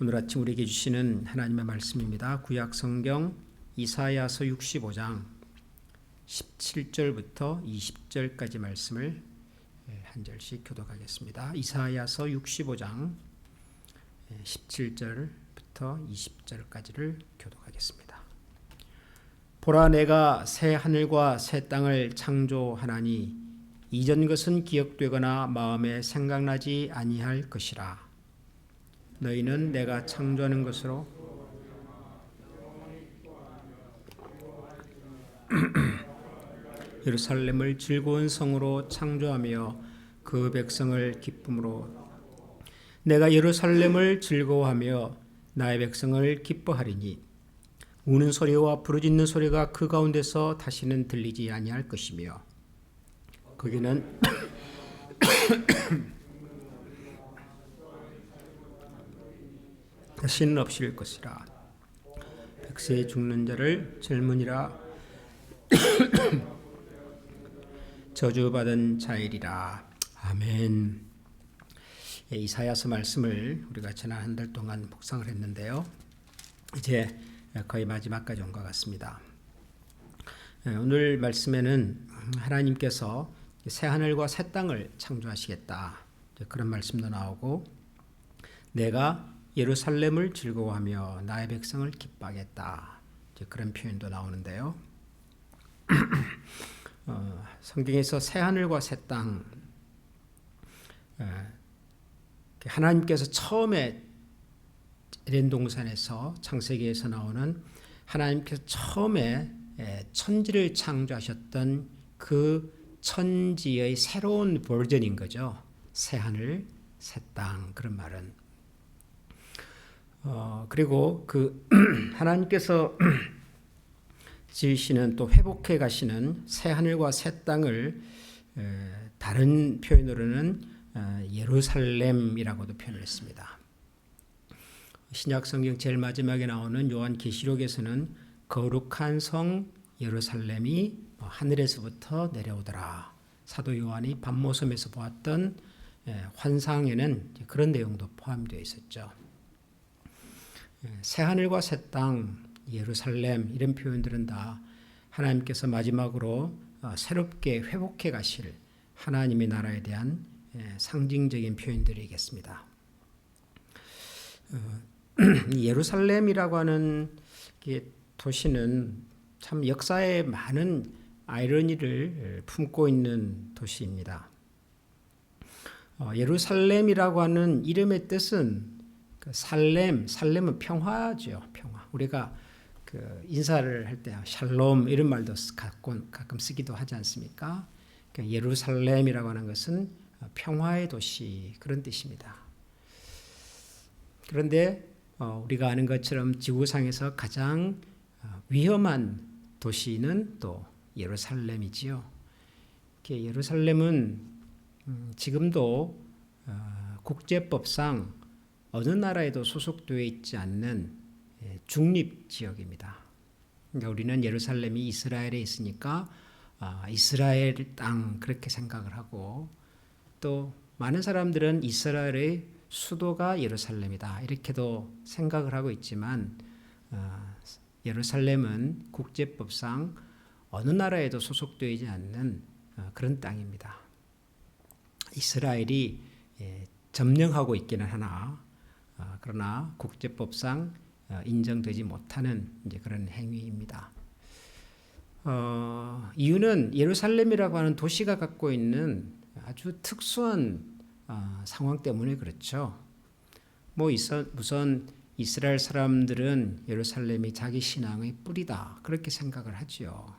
오늘 아침 우리에게 주시는 하나님의 말씀입니다. 구약 성경 이사야서 65장 17절부터 20절까지 말씀을 한 절씩 교독하겠습니다. 이사야서 65장 17절부터 20절까지를 교독하겠습니다. 보라, 내가 새 하늘과 새 땅을 창조하나니 이전 것은 기억되거나 마음에 생각나지 아니할 것이라. 너희는 내가 창조하는 것으로 예루살렘을 즐거운 성으로 창조하며 그 백성을 기쁨으로 내가 예루살렘을 즐거워하며 나의 백성을 기뻐하리니 우는 소리와 부르짖는 소리가 그 가운데서 다시는 들리지 아니할 것이며 거기는 다시는 없을 것이라. 백세에 죽는 자를 젊은이라 저주받은 자이리라. 아멘. 이사야서 말씀을 우리가 지난 한 달 동안 묵상을 했는데요. 이제 거의 마지막까지 온 것 같습니다. 오늘 말씀에는 하나님께서 새 하늘과 새 땅을 창조하시겠다, 그런 말씀도 나오고, 내가 예루살렘을 즐거워하며 나의 백성을 기뻐하겠다, 그런 표현도 나오는데요. 성경에서 새 하늘과 새 땅, 하나님께서 처음에 에덴 동산에서 창세기에서 나오는 하나님께서 처음에 천지를 창조하셨던 그 천지의 새로운 버전인 거죠. 새 하늘, 새 땅, 그런 말은. 그리고 그 하나님께서 지으시는, 또 회복해 가시는 새 하늘과 새 땅을 다른 표현으로는 예루살렘이라고도 표현을 했습니다. 신약 성경 제일 마지막에 나오는 요한계시록에서는 거룩한 성 예루살렘이 하늘에서부터 내려오더라. 사도 요한이 밤모섬에서 보았던 환상에는 그런 내용도 포함되어 있었죠. 새 하늘과 새 땅, 예루살렘, 이런 표현들은 다 하나님께서 마지막으로 새롭게 회복해 가실 하나님의 나라에 대한 상징적인 표현들이겠습니다. 예루살렘이라고 하는 도시는 참 역사에 많은 아이러니를 품고 있는 도시입니다. 예루살렘이라고 하는 이름의 뜻은 살렘은 평화죠. 평화. 우리가 인사를 할 때 샬롬 이런 말도 가끔 쓰기도 하지 않습니까? 예루살렘이라고 하는 것은 평화의 도시, 그런 뜻입니다. 그런데 우리가 아는 것처럼 지구상에서 가장 위험한 도시는 또 예루살렘이지요. 예루살렘은 지금도 국제법상 어느 나라에도 소속되어 있지 않는 중립지역입니다. 그러니까 우리는 예루살렘이 이스라엘에 있으니까 이스라엘 땅, 그렇게 생각을 하고, 또 많은 사람들은 이스라엘의 수도가 예루살렘이다, 이렇게도 생각을 하고 있지만 예루살렘은 국제법상 어느 나라에도 소속되지 않는 그런 땅입니다. 이스라엘이 점령하고 있기는 하나, 그러나 국제법상 인정되지 못하는 이제 그런 행위입니다. 이유는 예루살렘이라고 하는 도시가 갖고 있는 아주 특수한 상황 때문에 그렇죠. 우선 이스라엘 사람들은 예루살렘이 자기 신앙의 뿌리다, 그렇게 생각을 하죠.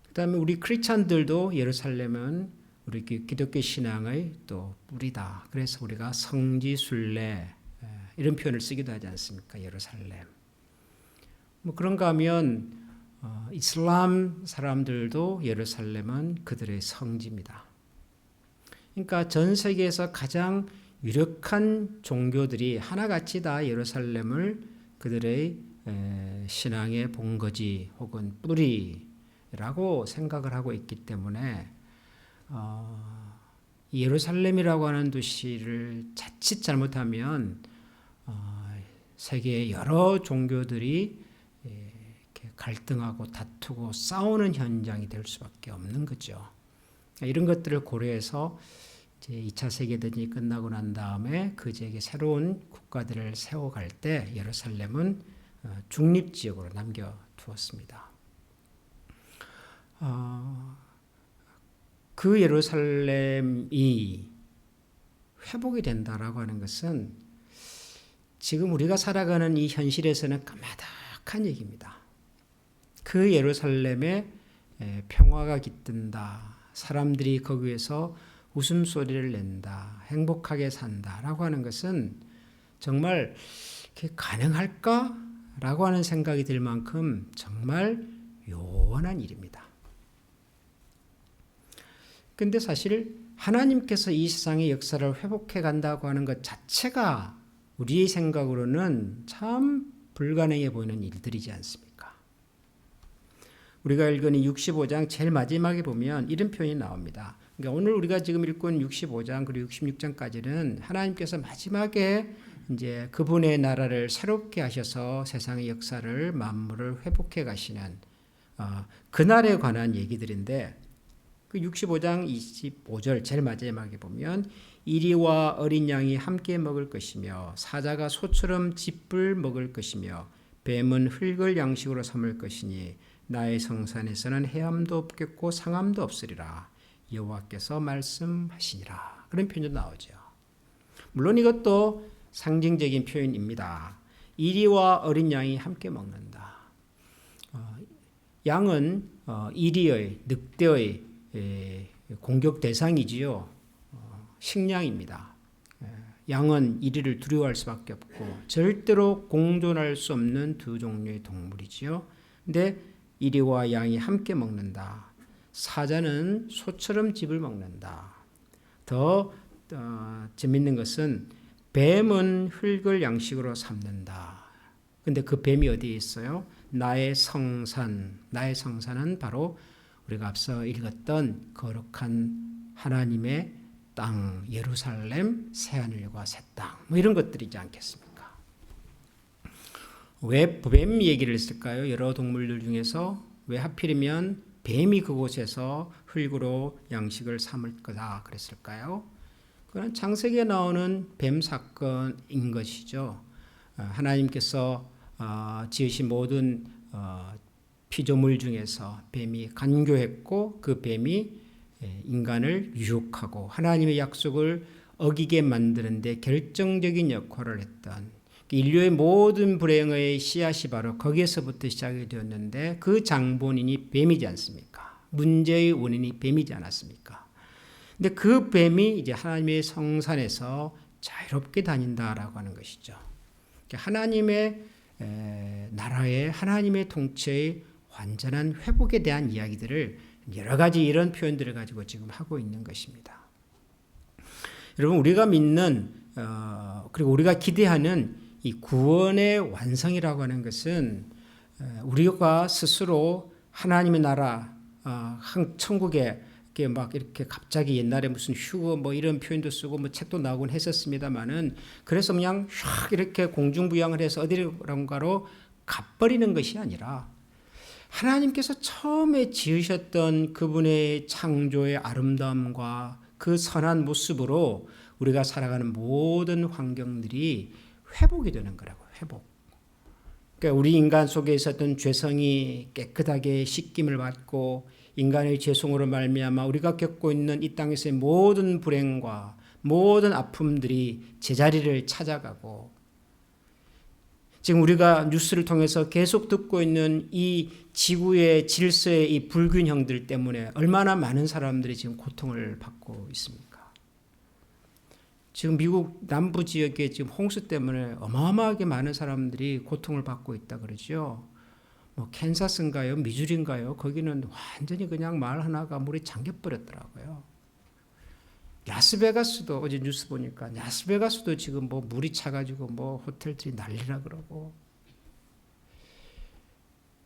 그다음에 우리 크리스찬들도 예루살렘은 우리 기독교 신앙의 또 뿌리다. 그래서 우리가 성지순례, 이런 표현을 쓰기도 하지 않습니까? 예루살렘. 그런가 하면 이슬람 사람들도 예루살렘은 그들의 성지입니다. 그러니까 전 세계에서 가장 유력한 종교들이 하나같이 다 예루살렘을 그들의 신앙의 본거지 혹은 뿌리라고 생각을 하고 있기 때문에 예루살렘이라고 하는 도시를 자칫 잘못하면 세계의 여러 종교들이 이렇게 갈등하고 다투고 싸우는 현장이 될 수밖에 없는 거죠. 이런 것들을 고려해서 이제 2차 세계대전이 끝나고 난 다음에 그 지역에 새로운 국가들을 세워갈 때 예루살렘은 중립지역으로 남겨두었습니다. 그 예루살렘이 회복이 된다라고 하는 것은 지금 우리가 살아가는 이 현실에서는 까마득한 얘기입니다. 그 예루살렘에 평화가 깃든다. 사람들이 거기에서 웃음소리를 낸다. 행복하게 산다라고 하는 것은 정말 가능할까라고 하는 생각이 들 만큼 정말 요원한 일입니다. 근데 사실 하나님께서 이 세상의 역사를 회복해 간다고 하는 것 자체가 우리의 생각으로는 참 불가능해 보이는 일들이지 않습니까? 우리가 읽은 65장 제일 마지막에 보면 이런 표현이 나옵니다. 그러니까 오늘 우리가 지금 읽고 있는 65장 그리고 66장까지는 하나님께서 마지막에 이제 그분의 나라를 새롭게 하셔서 세상의 역사를 만물을 회복해 가시는 그날에 관한 얘기들인데 그 65장 25절 제일 마지막에 보면 이리와 어린 양이 함께 먹을 것이며 사자가 소처럼 짚을 먹을 것이며 뱀은 흙을 양식으로 삼을 것이니 나의 성산에서는 해함도 없겠고 상함도 없으리라 여호와께서 말씀하시니라. 그런 표현도 나오죠. 물론 이것도 상징적인 표현입니다. 이리와 어린 양이 함께 먹는다. 양은 이리의 늑대의 공격 대상이지요. 식량입니다. 양은 이리를 두려워할 수밖에 없고 절대로 공존할 수 없는 두 종류의 동물이지요. 근데 이리와 양이 함께 먹는다. 사자는 소처럼 짚을 먹는다. 더 재밌는 것은 뱀은 흙을 양식으로 삼는다. 근데 그 뱀이 어디에 있어요? 나의 성산. 나의 성산은 바로 우리가 앞서 읽었던 거룩한 하나님의 땅, 예루살렘, 새하늘과 새 땅, 뭐 이런 것들이지 않겠습니까? 왜 뱀 얘기를 했을까요? 여러 동물들 중에서 왜 하필이면 뱀이 그곳에서 흙으로 양식을 삼을 거다 그랬을까요? 그건 창세기에 나오는 뱀 사건인 것이죠. 하나님께서 지으신 모든 피조물 중에서 뱀이 간교했고 그 뱀이 인간을 유혹하고 하나님의 약속을 어기게 만드는 데 결정적인 역할을 했던 인류의 모든 불행의 씨앗이 바로 거기에서부터 시작이 되었는데 그 장본인이 뱀이지 않습니까? 문제의 원인이 뱀이지 않았습니까? 근데 그 뱀이 이제 하나님의 성산에서 자유롭게 다닌다라고 하는 것이죠. 하나님의 나라의 하나님의 통치의 완전한 회복에 대한 이야기들을 여러 가지 이런 표현들을 가지고 지금 하고 있는 것입니다. 여러분 우리가 믿는 그리고 우리가 기대하는 이 구원의 완성이라고 하는 것은 우리가 스스로 하나님의 나라 천국에 막 이렇게 갑자기 옛날에 무슨 휴거 뭐 이런 표현도 쓰고 뭐 책도 나오곤 했었습니다만은 그래서 그냥 휙 이렇게 공중부양을 해서 어디론가로 가버리는 것이 아니라 하나님께서 처음에 지으셨던 그분의 창조의 아름다움과 그 선한 모습으로 우리가 살아가는 모든 환경들이 회복이 되는 거라고. 회복. 그러니까 우리 인간 속에 있었던 죄성이 깨끗하게 씻김을 받고 인간의 죄성으로 말미암아 우리가 겪고 있는 이 땅에서의 모든 불행과 모든 아픔들이 제자리를 찾아가고 지금 우리가 뉴스를 통해서 계속 듣고 있는 이 지구의 질서의 이 불균형들 때문에 얼마나 많은 사람들이 지금 고통을 받고 있습니까? 지금 미국 남부 지역에 지금 홍수 때문에 어마어마하게 많은 사람들이 고통을 받고 있다 그러죠. 뭐 캔사스인가요? 미주리인가요? 거기는 완전히 그냥 마을 하나가 물에 잠겨버렸더라고요. 라스베가스도 어제 뉴스 보니까 라스베가스도 지금 뭐 물이 차가지고 뭐 호텔들이 난리라 그러고.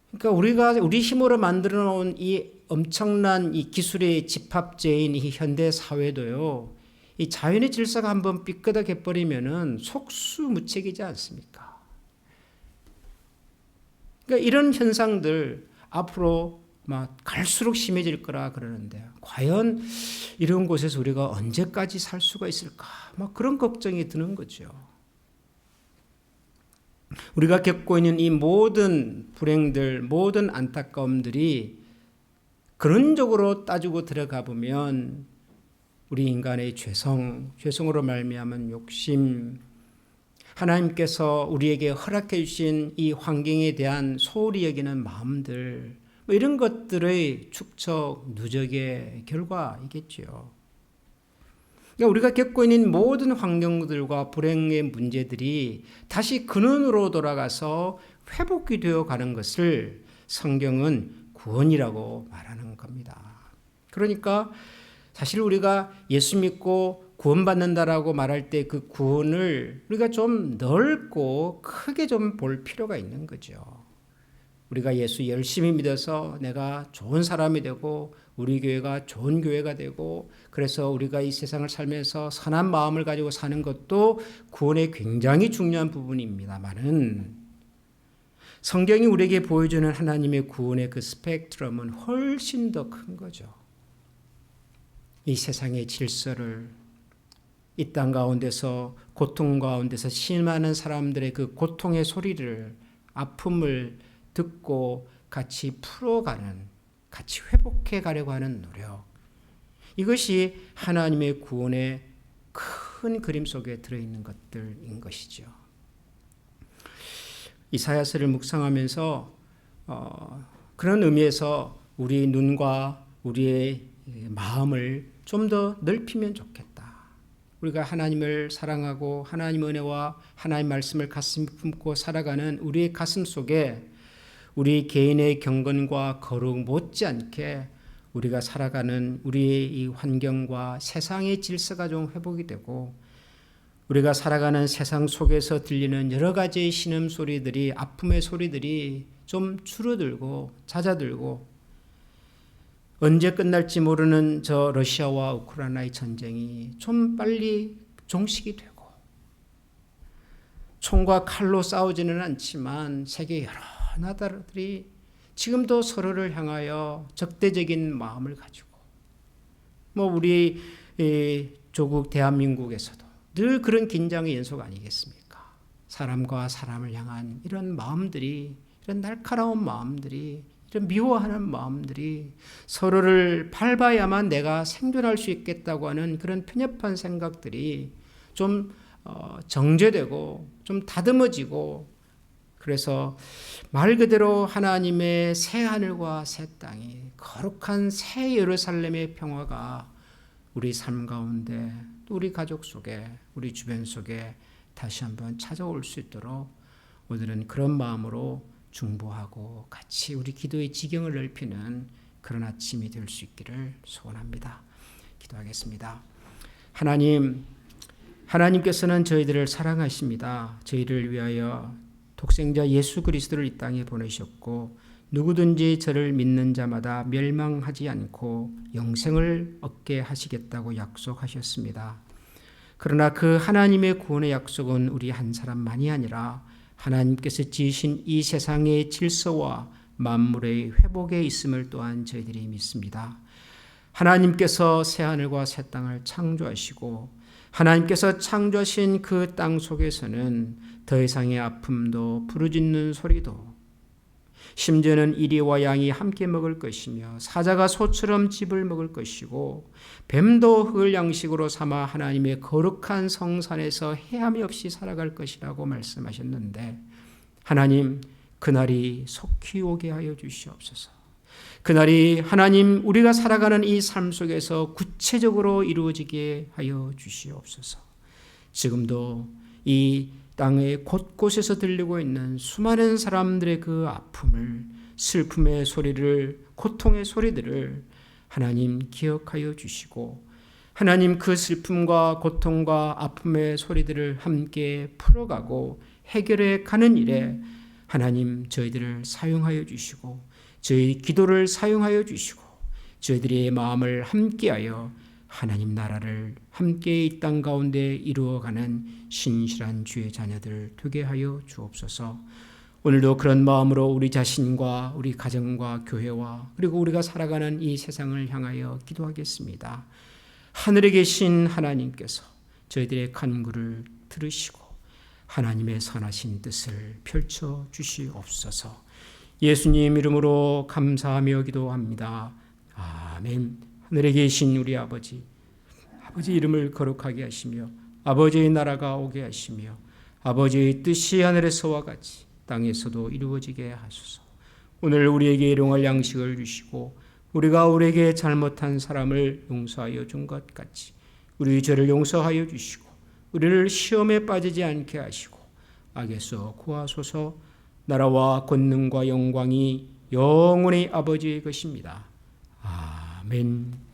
그러니까 우리가 우리 힘으로 만들어 놓은 이 엄청난 이 기술의 집합체인 이 현대 사회도요. 이 자연의 질서가 한번 삐끗하게 버리면은 속수무책이지 않습니까? 그러니까 이런 현상들 앞으로 막 갈수록 심해질 거라 그러는데 과연 이런 곳에서 우리가 언제까지 살 수가 있을까? 막 그런 걱정이 드는 거죠. 우리가 겪고 있는 이 모든 불행들, 모든 안타까움들이 근원적으로 따지고 들어가 보면 우리 인간의 죄성으로 말미암은 욕심, 하나님께서 우리에게 허락해 주신 이 환경에 대한 소홀히 여기는 마음들, 이런 것들의 축적, 누적의 결과이겠죠. 그러니까 우리가 겪고 있는 모든 환경들과 불행의 문제들이 다시 근원으로 돌아가서 회복이 되어 가는 것을 성경은 구원이라고 말하는 겁니다. 그러니까 사실 우리가 예수 믿고 구원받는다라고 말할 때 그 구원을 우리가 좀 넓고 크게 좀 볼 필요가 있는 거죠. 우리가 예수 열심히 믿어서 내가 좋은 사람이 되고 우리 교회가 좋은 교회가 되고 그래서 우리가 이 세상을 살면서 선한 마음을 가지고 사는 것도 구원의 굉장히 중요한 부분입니다만은 성경이 우리에게 보여주는 하나님의 구원의 그 스펙트럼은 훨씬 더 큰 거죠. 이 세상의 질서를, 이 땅 가운데서 고통 가운데서 심하는 사람들의 그 고통의 소리를, 아픔을 듣고 같이 풀어가는, 같이 회복해 가려고 하는 노력, 이것이 하나님의 구원의 큰 그림 속에 들어있는 것들인 것이죠. 이사야서를 묵상하면서 그런 의미에서 우리 눈과 우리의 마음을 좀 더 넓히면 좋겠다. 우리가 하나님을 사랑하고 하나님 은혜와 하나님 말씀을 가슴에 품고 살아가는 우리의 가슴 속에 우리 개인의 경건과 거룩 못지않게 우리가 살아가는 우리의 이 환경과 세상의 질서가 좀 회복이 되고 우리가 살아가는 세상 속에서 들리는 여러 가지의 신음소리들이, 아픔의 소리들이 좀 줄어들고 잦아들고 언제 끝날지 모르는 저 러시아와 우크라이나의 전쟁이 좀 빨리 종식이 되고 총과 칼로 싸우지는 않지만 세계 여러 나라들이 지금도 서로를 향하여 적대적인 마음을 가지고 우리 조국 대한민국에서도 늘 그런 긴장의 연속 아니겠습니까? 사람과 사람을 향한 이런 마음들이, 이런 날카로운 마음들이, 이런 미워하는 마음들이 서로를 밟아야만 내가 생존할 수 있겠다고 하는 그런 편협한 생각들이 좀 정제되고 좀 다듬어지고 그래서 말 그대로 하나님의 새 하늘과 새 땅이 거룩한 새 예루살렘의 평화가 우리 삶 가운데 또 우리 가족 속에 우리 주변 속에 다시 한번 찾아올 수 있도록 오늘은 그런 마음으로 중보하고 같이 우리 기도의 지경을 넓히는 그런 아침이 될 수 있기를 소원합니다. 기도하겠습니다. 하나님께서는 저희들을 사랑하십니다. 저희를 위하여 독생자 예수 그리스도를 이 땅에 보내셨고 누구든지 저를 믿는 자마다 멸망하지 않고 영생을 얻게 하시겠다고 약속하셨습니다. 그러나 그 하나님의 구원의 약속은 우리 한 사람만이 아니라 하나님께서 지으신 이 세상의 질서와 만물의 회복에 있음을 또한 저희들이 믿습니다. 하나님께서 새하늘과 새 땅을 창조하시고 하나님께서 창조하신 그 땅 속에서는 더 이상의 아픔도 부르짖는 소리도 심지어는 이리와 양이 함께 먹을 것이며 사자가 소처럼 즙을 먹을 것이고 뱀도 흙을 양식으로 삼아 하나님의 거룩한 성산에서 해함이 없이 살아갈 것이라고 말씀하셨는데 하나님 그날이 속히 오게 하여 주시옵소서. 그날이 하나님 우리가 살아가는 이 삶 속에서 구체적으로 이루어지게 하여 주시옵소서. 지금도 이 땅의 곳곳에서 들리고 있는 수많은 사람들의 그 아픔을, 슬픔의 소리를, 고통의 소리들을 하나님 기억하여 주시고 하나님 그 슬픔과 고통과 아픔의 소리들을 함께 풀어가고 해결해 가는 일에 하나님 저희들을 사용하여 주시고 저희 기도를 사용하여 주시고 저희들의 마음을 함께하여 하나님 나라를 함께 이 땅 가운데 이루어가는 신실한 주의 자녀들 되게 하여 주옵소서. 오늘도 그런 마음으로 우리 자신과 우리 가정과 교회와 그리고 우리가 살아가는 이 세상을 향하여 기도하겠습니다. 하늘에 계신 하나님께서 저희들의 간구를 들으시고 하나님의 선하신 뜻을 펼쳐 주시옵소서. 예수님 이름으로 감사하며 기도합니다. 아멘. 하늘에 계신 우리 아버지, 아버지 이름을 거룩하게 하시며 아버지의 나라가 오게 하시며 아버지의 뜻이 하늘에서와 같이 땅에서도 이루어지게 하소서. 오늘 우리에게 일용할 양식을 주시고 우리가 우리에게 잘못한 사람을 용서하여 준 것 같이 우리 죄를 용서하여 주시고 우리를 시험에 빠지지 않게 하시고 악에서 구하소서. 나라와 권능과 영광이 영원히 아버지의 것입니다. 아멘.